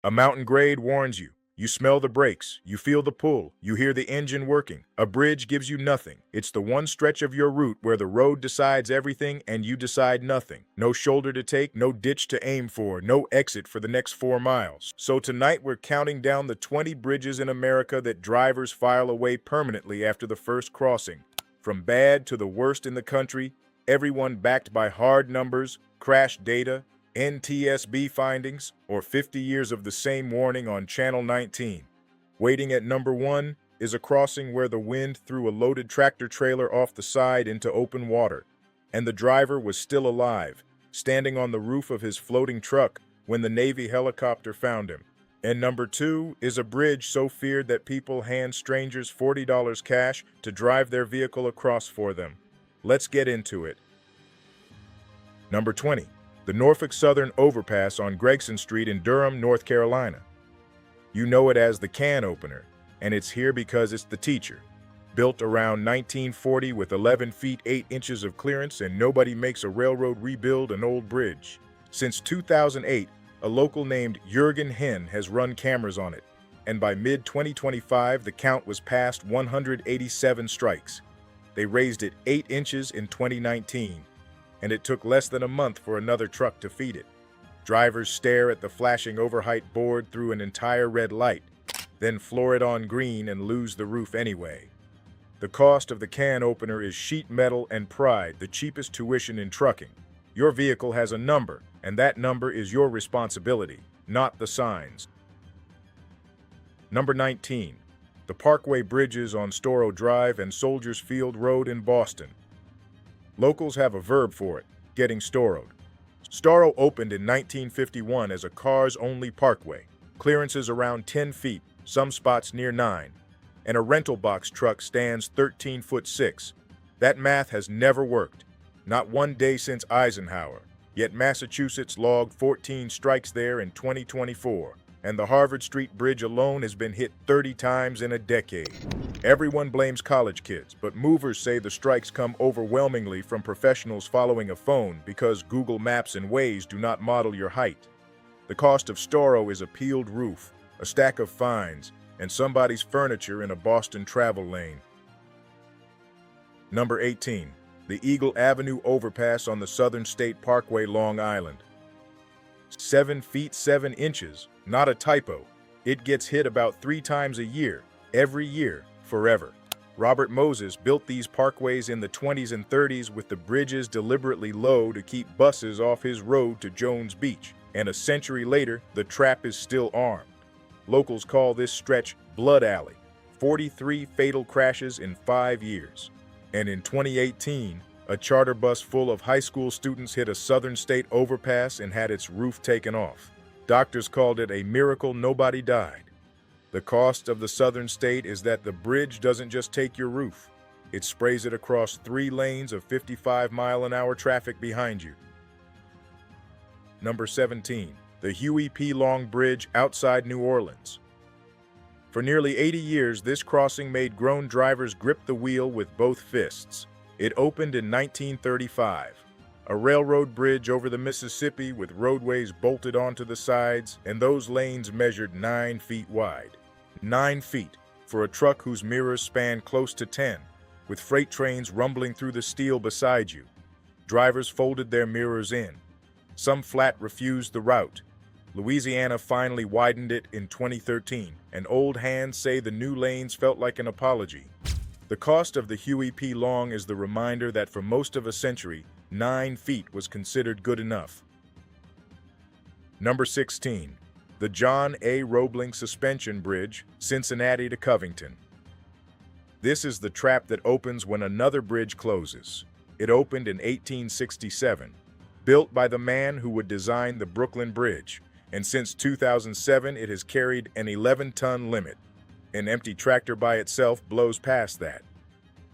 A mountain grade warns you. You smell the brakes, you feel the pull, you hear the engine working. A bridge gives you nothing. It's the one stretch of your route where the road decides everything and you decide nothing. No shoulder to take, no ditch to aim for, no exit for the next 4 miles. So tonight we're counting down the 20 bridges in America that drivers file away permanently after the first crossing. From bad to the worst in the country, everyone backed by hard numbers, crash data, NTSB findings, or 50 years of the same warning on Channel 19. Waiting at number 1 is a crossing where the wind threw a loaded tractor trailer off the side into open water, and the driver was still alive, standing on the roof of his floating truck when the Navy helicopter found him. And number 2 is a bridge so feared that people hand strangers $40 cash to drive their vehicle across for them. Let's get into it. Number 20. The Norfolk Southern Overpass on Gregson Street in Durham, North Carolina. You know it as the can opener, and it's here because it's the teacher. Built around 1940 with 11 feet 8 inches of clearance, and nobody makes a railroad rebuild an old bridge. Since 2008, a local named Jurgen Henn has run cameras on it, and by mid-2025 the count was past 187 strikes. They raised it 8 inches in 2019. And it took less than a month for another truck to feed it. Drivers stare at the flashing overheight board through an entire red light, then floor it on green and lose the roof anyway. The cost of the can opener is sheet metal and pride, the cheapest tuition in trucking. Your vehicle has a number, and that number is your responsibility, not the signs. Number 19. The Parkway bridges on Storrow Drive and Soldiers Field Road in Boston. Locals have a verb for it, getting storrowed. Storrow opened in 1951 as a cars-only parkway, clearances around 10 feet, some spots near 9, and a rental box truck stands 13'6". That math has never worked, not one day since Eisenhower, yet Massachusetts logged 14 strikes there in 2024, and the Harvard Street Bridge alone has been hit 30 times in a decade. Everyone blames college kids, but movers say the strikes come overwhelmingly from professionals following a phone because Google Maps and Waze do not model your height. The cost of Storrow is a peeled roof, a stack of fines, and somebody's furniture in a Boston travel lane. Number 18. The Eagle Avenue Overpass on the Southern State Parkway, Long Island. 7 feet 7 inches, not a typo. It gets hit about 3 times a year, every year, forever. Robert Moses built these parkways in the 20s and 30s with the bridges deliberately low to keep buses off his road to Jones Beach, and a century later, the trap is still armed. Locals call this stretch Blood Alley. 43 fatal crashes in 5 years. And in 2018, a charter bus full of high school students hit a Southern State overpass and had its roof taken off. Doctors called it a miracle nobody died. The cost of the Southern State is that the bridge doesn't just take your roof. It sprays it across 3 lanes of 55-mile-an-hour traffic behind you. Number 17. The Huey P. Long Bridge outside New Orleans. For nearly 80 years, this crossing made grown drivers grip the wheel with both fists. It opened in 1935. A railroad bridge over the Mississippi with roadways bolted onto the sides, and those lanes measured 9 feet wide. 9 feet for a truck whose mirrors span close to 10, with freight trains rumbling through the steel beside you. Drivers folded their mirrors in. Some flat refused the route. Louisiana finally widened it in 2013, and old hands say the new lanes felt like an apology. The cost of the Huey P. Long is the reminder that for most of a century, 9 feet was considered good enough. Number 16. The John A. Roebling Suspension Bridge, Cincinnati to Covington. This is the trap that opens when another bridge closes. It opened in 1867, built by the man who would design the Brooklyn Bridge, and since 2007 it has carried an 11-ton limit. An empty tractor by itself blows past that.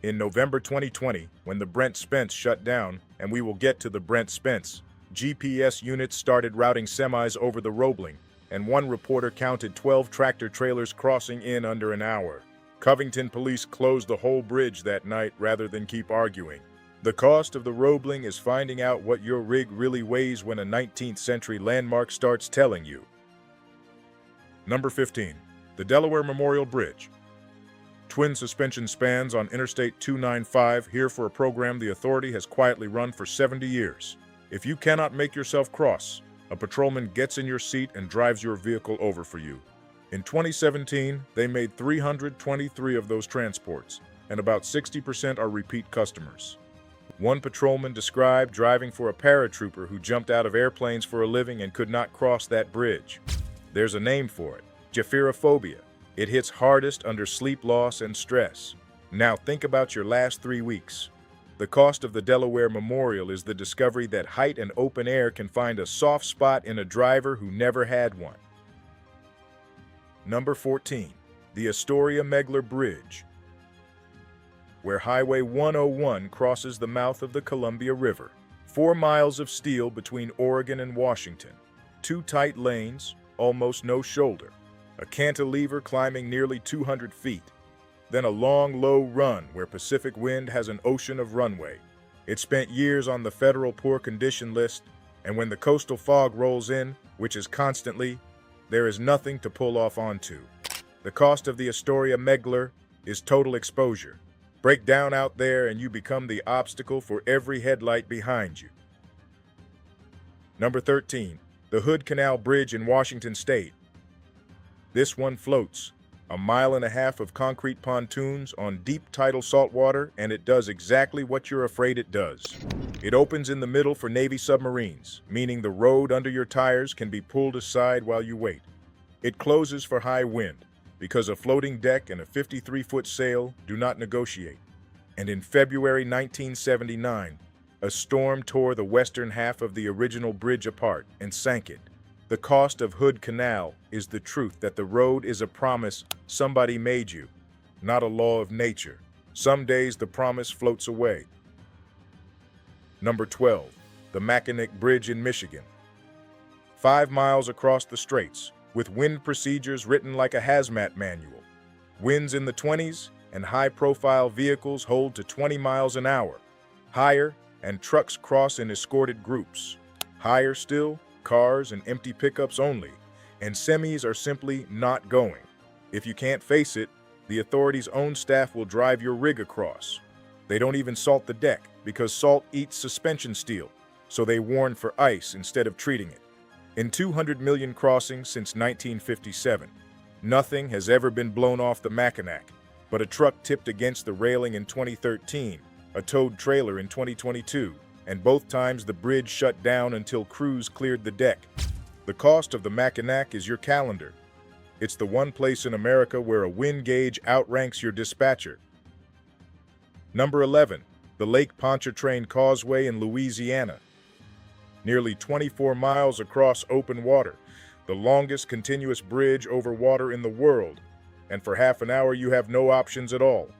In November 2020, when the Brent Spence shut down, and we will get to the Brent Spence, GPS units started routing semis over the Roebling, and one reporter counted 12 tractor trailers crossing in under an hour. Covington police closed the whole bridge that night rather than keep arguing. The cost of the Roebling is finding out what your rig really weighs when a 19th century landmark starts telling you. Number 15. The Delaware Memorial Bridge. Twin suspension spans on Interstate 295 here for a program the authority has quietly run for 70 years. If you cannot make yourself cross, a patrolman gets in your seat and drives your vehicle over for you. In 2017, they made 323 of those transports, and about 60% are repeat customers. One patrolman described driving for a paratrooper who jumped out of airplanes for a living and could not cross that bridge. There's a name for it: Gephyrophobia. It hits hardest under sleep loss and stress. Now think about your last 3 weeks. The cost of the Delaware Memorial is the discovery that height and open air can find a soft spot in a driver who never had one. Number 14. The Astoria-Megler Bridge, where Highway 101 crosses the mouth of the Columbia River. 4 miles of steel between Oregon and Washington. 2 tight lanes, almost no shoulder. A cantilever climbing nearly 200 feet. Then a long, low run where Pacific Wind has an ocean of runway. It spent years on the federal poor condition list, and when the coastal fog rolls in, which is constantly, there is nothing to pull off onto. The cost of the Astoria-Megler is total exposure. Break down out there and you become the obstacle for every headlight behind you. Number 13. The Hood Canal Bridge in Washington State. This one floats, 1.5 miles of concrete pontoons on deep tidal saltwater, and it does exactly what you're afraid it does. It opens in the middle for Navy submarines, meaning the road under your tires can be pulled aside while you wait. It closes for high wind, because a floating deck and a 53-foot sail do not negotiate. And in February 1979, a storm tore the western half of the original bridge apart and sank it. The cost of Hood Canal is the truth that the road is a promise somebody made you, not a law of nature. Some days the promise floats away. Number 12. The Mackinac Bridge in Michigan. 5 miles across the straits, with wind procedures written like a hazmat manual. Winds in the 20s, and high-profile vehicles hold to 20 miles an hour. Higher, and trucks cross in escorted groups. Higher still, cars and empty pickups only, and semis are simply not going. If you can't face it, the authority's own staff will drive your rig across. They don't even salt the deck, because salt eats suspension steel, so they warn for ice instead of treating it. In 200 million crossings since 1957, nothing has ever been blown off the Mackinac, but a truck tipped against the railing in 2013, a towed trailer in 2022, and both times the bridge shut down until crews cleared the deck. The cost of the Mackinac is your calendar. It's the one place in America where a wind gauge outranks your dispatcher. Number 11. The Lake Pontchartrain Causeway in Louisiana. Nearly 24 miles across open water, the longest continuous bridge over water in the world, and for half an hour you have no options at all.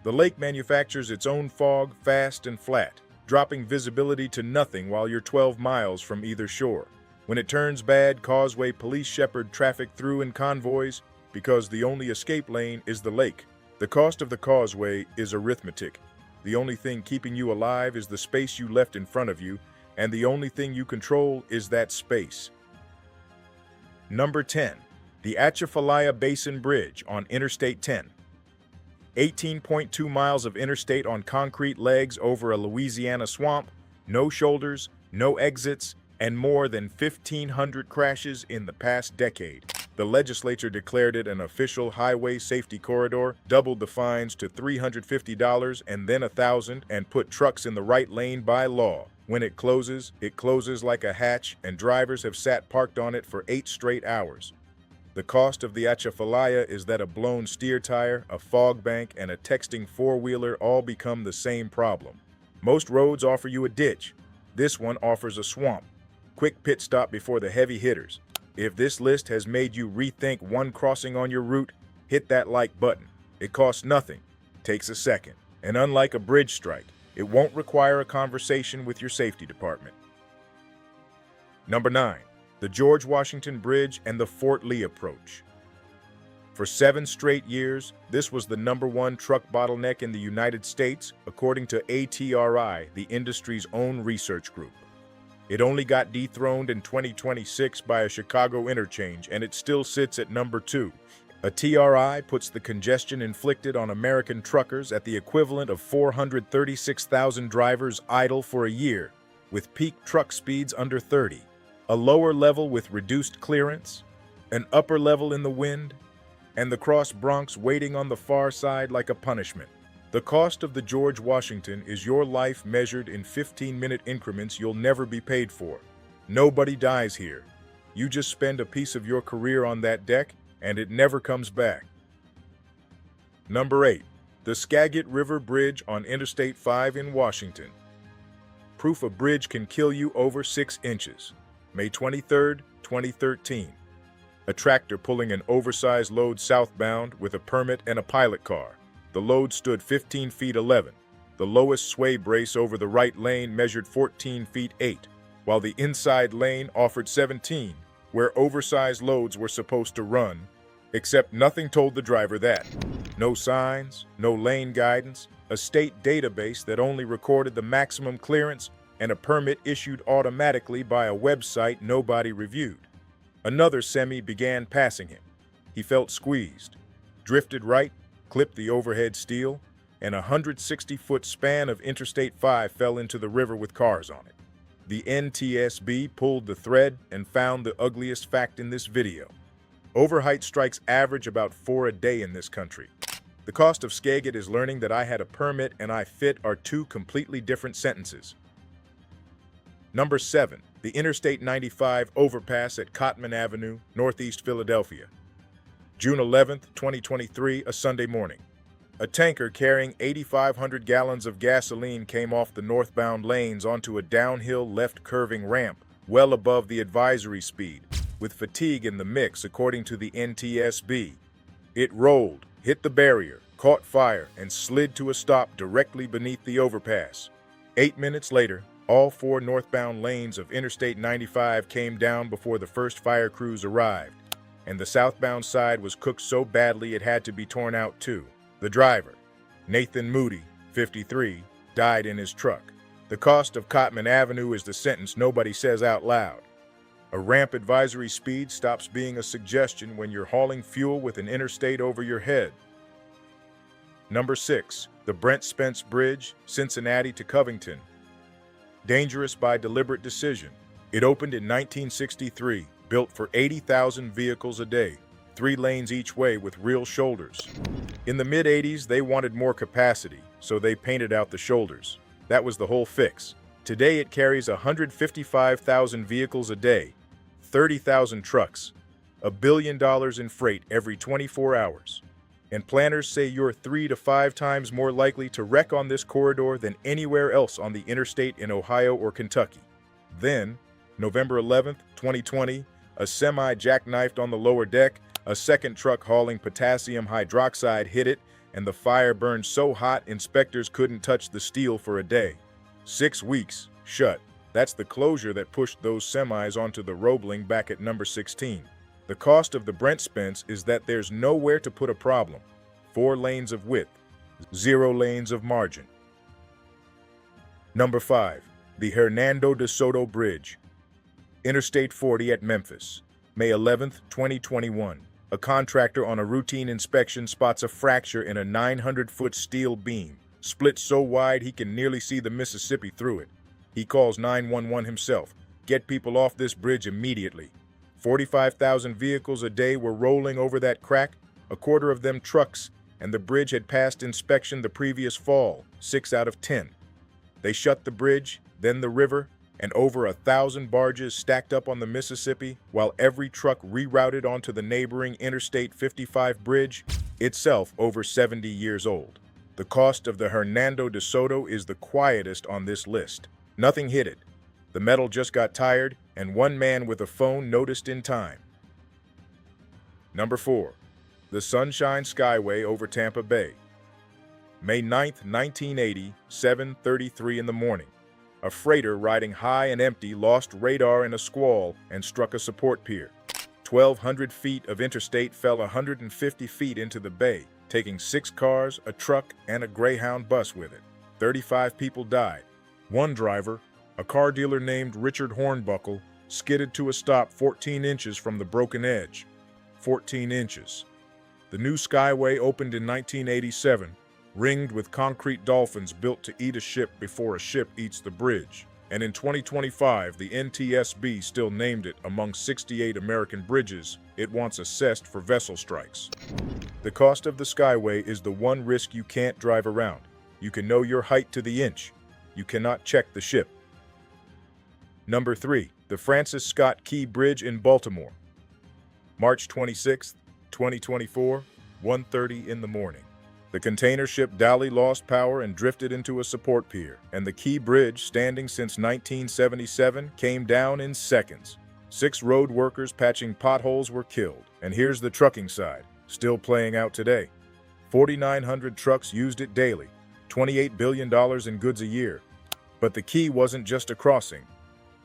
The lake manufactures its own fog, fast and flat, dropping visibility to nothing while you're 12 miles from either shore. When it turns bad, Causeway police shepherd traffic through in convoys because the only escape lane is the lake. The cost of the causeway is arithmetic. The only thing keeping you alive is the space you left in front of you, and the only thing you control is that space. Number 10. The Atchafalaya Basin Bridge on Interstate 10. 18.2 miles of interstate on concrete legs over a Louisiana swamp, no shoulders, no exits, and more than 1,500 crashes in the past decade. The legislature declared it an official highway safety corridor, doubled the fines to $350 and then $1,000, and put trucks in the right lane by law. When it closes like a hatch, and drivers have sat parked on it for 8 straight hours. The cost of the Atchafalaya is that a blown steer tire, a fog bank, and a texting four-wheeler all become the same problem. Most roads offer you a ditch. This one offers a swamp. Quick pit stop before the heavy hitters. If this list has made you rethink one crossing on your route, hit that like button. It costs nothing, takes a second, and unlike a bridge strike, it won't require a conversation with your safety department. Number 9. The George Washington Bridge and the Fort Lee Approach. For 7 straight years, this was the #1 truck bottleneck in the United States, according to ATRI, the industry's own research group. It only got dethroned in 2026 by a Chicago interchange, and it still sits at number 2. A TRI puts the congestion inflicted on American truckers at the equivalent of 436,000 drivers idle for a year, with peak truck speeds under 30. A lower level with reduced clearance, an upper level in the wind, and the cross Bronx waiting on the far side like a punishment. The cost of the George Washington is your life measured in 15-minute increments you'll never be paid for. Nobody dies here. You just spend a piece of your career on that deck, and it never comes back. Number 8. The Skagit River Bridge on Interstate 5 in Washington. Proof a bridge can kill you over 6 inches. May 23, 2013. A tractor pulling an oversized load southbound with a permit and a pilot car. The load stood 15 feet 11. The lowest sway brace over the right lane measured 14 feet 8, while the inside lane offered 17, where oversized loads were supposed to run, except nothing told the driver that. No signs, no lane guidance, a state database that only recorded the maximum clearance, and a permit issued automatically by a website nobody reviewed. Another semi began passing him. He felt squeezed, drifted right, clipped the overhead steel, and a 160-foot span of Interstate 5 fell into the river with cars on it. The NTSB pulled the thread and found the ugliest fact in this video. Overheight strikes average about 4 a day in this country. The cost of Skagit is learning that I had a permit and I fit are 2 completely different sentences. Number 7. The Interstate 95 overpass at Cottman Avenue, Northeast Philadelphia. June 11, 2023, a Sunday morning. A tanker carrying 8,500 gallons of gasoline came off the northbound lanes onto a downhill left curving ramp well above the advisory speed, with fatigue in the mix according to the NTSB. It rolled, hit the barrier, caught fire, and slid to a stop directly beneath the overpass. 8 minutes later, all 4 northbound lanes of Interstate 95 came down before the first fire crews arrived, and the southbound side was cooked so badly it had to be torn out too. The driver, Nathan Moody, 53, died in his truck. The cost of Cottman Avenue is the sentence nobody says out loud. A ramp advisory speed stops being a suggestion when you're hauling fuel with an interstate over your head. Number 6. The Brent Spence Bridge, Cincinnati to Covington. Dangerous by deliberate decision. It opened in 1963, built for 80,000 vehicles a day, 3 lanes each way with real shoulders. In the mid-'80s, they wanted more capacity, so they painted out the shoulders. That was the whole fix. Today it carries 155,000 vehicles a day, 30,000 trucks, $1 billion in freight every 24 hours. And planners say you're 3 to 5 times more likely to wreck on this corridor than anywhere else on the interstate in Ohio or Kentucky. Then, November 11, 2020, a semi jackknifed on the lower deck, a second truck hauling potassium hydroxide hit it, and the fire burned so hot inspectors couldn't touch the steel for a day. 6 weeks, shut. That's the closure that pushed those semis onto the Roebling back at number 16. The cost of the Brent Spence is that there's nowhere to put a problem. 4 lanes of width, 0 lanes of margin. Number 5. The Hernando de Soto Bridge. Interstate 40 at Memphis. May 11, 2021. A contractor on a routine inspection spots a fracture in a 900-foot steel beam, split so wide he can nearly see the Mississippi through it. He calls 911 himself. Get people off this bridge immediately. 45,000 vehicles a day were rolling over that crack, a quarter of them trucks, and the bridge had passed inspection the previous fall, 6 out of 10. They shut the bridge, then the river, and over 1,000 barges stacked up on the Mississippi, while every truck rerouted onto the neighboring Interstate 55 bridge, itself over 70 years old. The cost of the Hernando de Soto is the quietest on this list. Nothing hit it. The metal just got tired, and one man with a phone noticed in time. Number 4. The Sunshine Skyway over Tampa Bay. May 9, 1980, 7:33 in the morning. A freighter riding high and empty lost radar in a squall and struck a support pier. 1,200 feet of interstate fell 150 feet into the bay, taking 6 cars, a truck, and a Greyhound bus with it. 35 people died. One driver, A car dealer named Richard Hornbuckle skidded to a stop 14 inches from the broken edge. 14 inches. The new Skyway opened in 1987, ringed with concrete dolphins built to eat a ship before a ship eats the bridge. And in 2025, the NTSB still named it among 68 American bridges it wants assessed for vessel strikes. The cost of the Skyway is the one risk you can't drive around. You can know your height to the inch. You cannot check the ship. Number 3. The Francis Scott Key Bridge in Baltimore. March 26, 2024, 1:30 in the morning. The container ship Dali lost power and drifted into a support pier, and the Key Bridge, standing since 1977, came down in seconds. 6 road workers patching potholes were killed. And here's the trucking side, still playing out today. 4,900 trucks used it daily, $28 billion in goods a year. But the key wasn't just a crossing.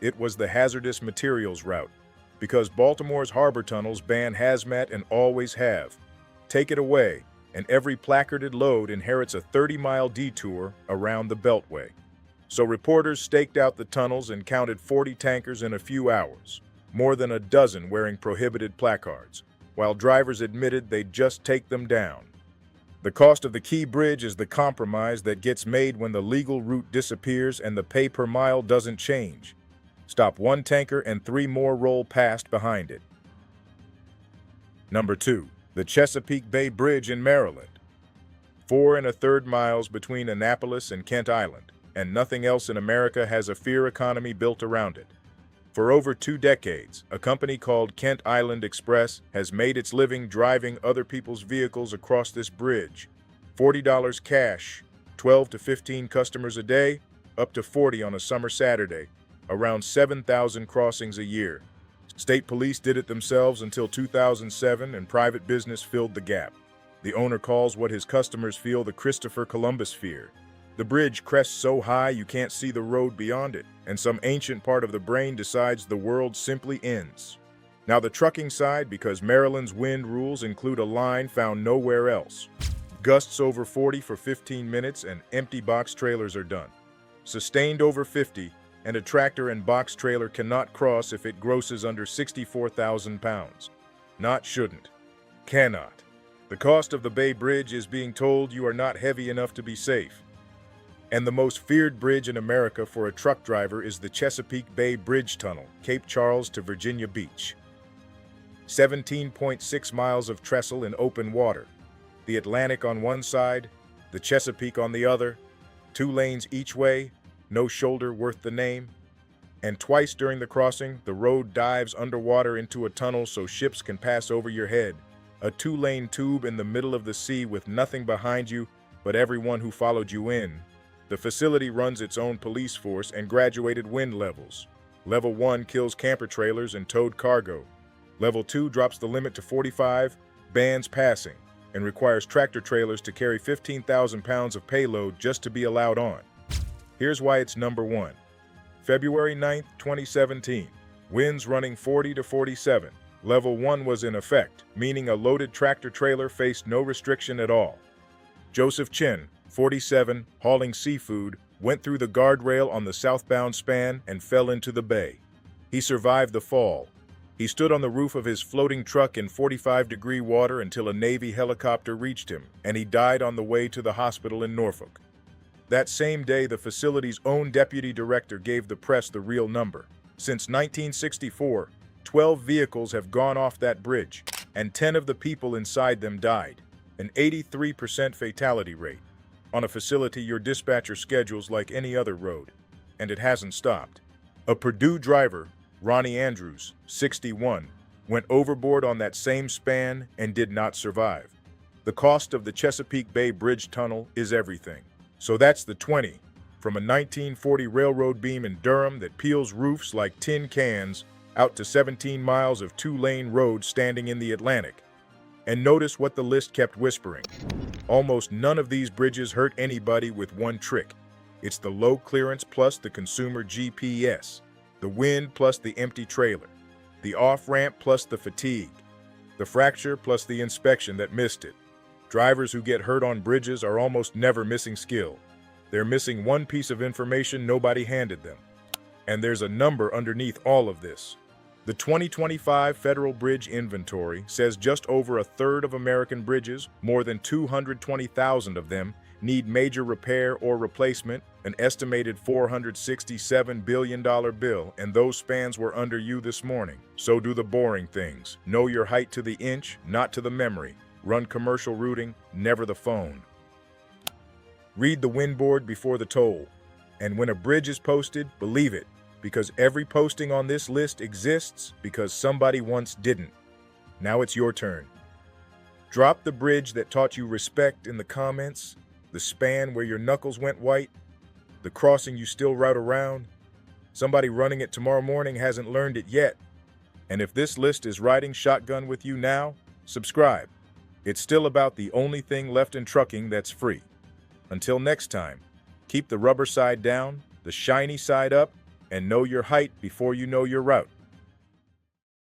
It was the hazardous materials route, because Baltimore's harbor tunnels ban hazmat and always have. Take it away, and every placarded load inherits a 30-mile detour around the Beltway. So reporters staked out the tunnels and counted 40 tankers in a few hours, more than a dozen wearing prohibited placards, while drivers admitted they'd just take them down. The cost of the Key Bridge is the compromise that gets made when the legal route disappears and the pay per mile doesn't change. Stop one tanker and 3 more roll past behind it. Number 2. The Chesapeake Bay Bridge in Maryland. 4 1/3 miles between Annapolis and Kent Island, and nothing else in America has a fear economy built around it. For over 2 decades, a company called Kent Island Express has made its living driving other people's vehicles across this bridge. $40 cash, 12 to 15 customers a day, up to 40 on a summer Saturday, around 7,000 crossings a year. State police did it themselves until 2007, and private business filled the gap. The owner calls what his customers feel the Christopher Columbus fear. The bridge crests so high you can't see the road beyond it, and some ancient part of the brain decides the world simply ends. Now the trucking side, because Maryland's wind rules include a line found nowhere else. Gusts over 40 for 15 minutes and empty box trailers are done. Sustained over 50, and a tractor and box trailer cannot cross if it grosses under 64,000 pounds. Not shouldn't. Cannot. The cost of the Bay Bridge is being told you are not heavy enough to be safe. And the most feared bridge in America for a truck driver is the Chesapeake Bay Bridge Tunnel, Cape Charles to Virginia Beach. 17.6 miles of trestle in open water. The Atlantic on one side, the Chesapeake on the other, 2 lanes each way, no shoulder worth the name. And twice during the crossing, the road dives underwater into a tunnel so ships can pass over your head. A 2-lane tube in the middle of the sea with nothing behind you but everyone who followed you in. The facility runs its own police force and graduated wind levels. Level 1 kills camper trailers and towed cargo. Level 2 drops the limit to 45, bans passing, and requires tractor trailers to carry 15,000 pounds of payload just to be allowed on. Here's why it's number 1. February 9, 2017. Winds running 40 to 47. Level 1 was in effect, meaning a loaded tractor trailer faced no restriction at all. Joseph Chin, 47, hauling seafood, went through the guardrail on the southbound span and fell into the bay. He survived the fall. He stood on the roof of his floating truck in 45-degree water until a Navy helicopter reached him, and he died on the way to the hospital in Norfolk. That same day, the facility's own deputy director gave the press the real number. Since 1964, 12 vehicles have gone off that bridge, and 10 of the people inside them died, an 83% fatality rate, on a facility your dispatcher schedules like any other road, and it hasn't stopped. A Purdue driver, Ronnie Andrews, 61, went overboard on that same span and did not survive. The cost of the Chesapeake Bay Bridge Tunnel is everything. So that's the 20, from a 1940 railroad beam in Durham that peels roofs like tin cans, out to 17 miles of 2-lane road standing in the Atlantic. And notice what the list kept whispering. Almost none of these bridges hurt anybody with one trick. It's the low clearance plus the consumer GPS, the wind plus the empty trailer, the off-ramp plus the fatigue, the fracture plus the inspection that missed it. Drivers who get hurt on bridges are almost never missing skill. They're missing one piece of information nobody handed them. And there's a number underneath all of this. The 2025 Federal Bridge Inventory says just over a third of American bridges, more than 220,000 of them, need major repair or replacement, an estimated $467 billion bill, and those spans were under you this morning. So do the boring things. Know your height to the inch, not to the memory. Run commercial routing, never the phone. Read the windboard before the toll. And when a bridge is posted, believe it, because every posting on this list exists because somebody once didn't. Now it's your turn. Drop the bridge that taught you respect in the comments, the span where your knuckles went white, the crossing you still route around. Somebody running it tomorrow morning hasn't learned it yet. And if this list is riding shotgun with you now, subscribe. It's still about the only thing left in trucking that's free. Until next time, keep the rubber side down, the shiny side up, and know your height before you know your route.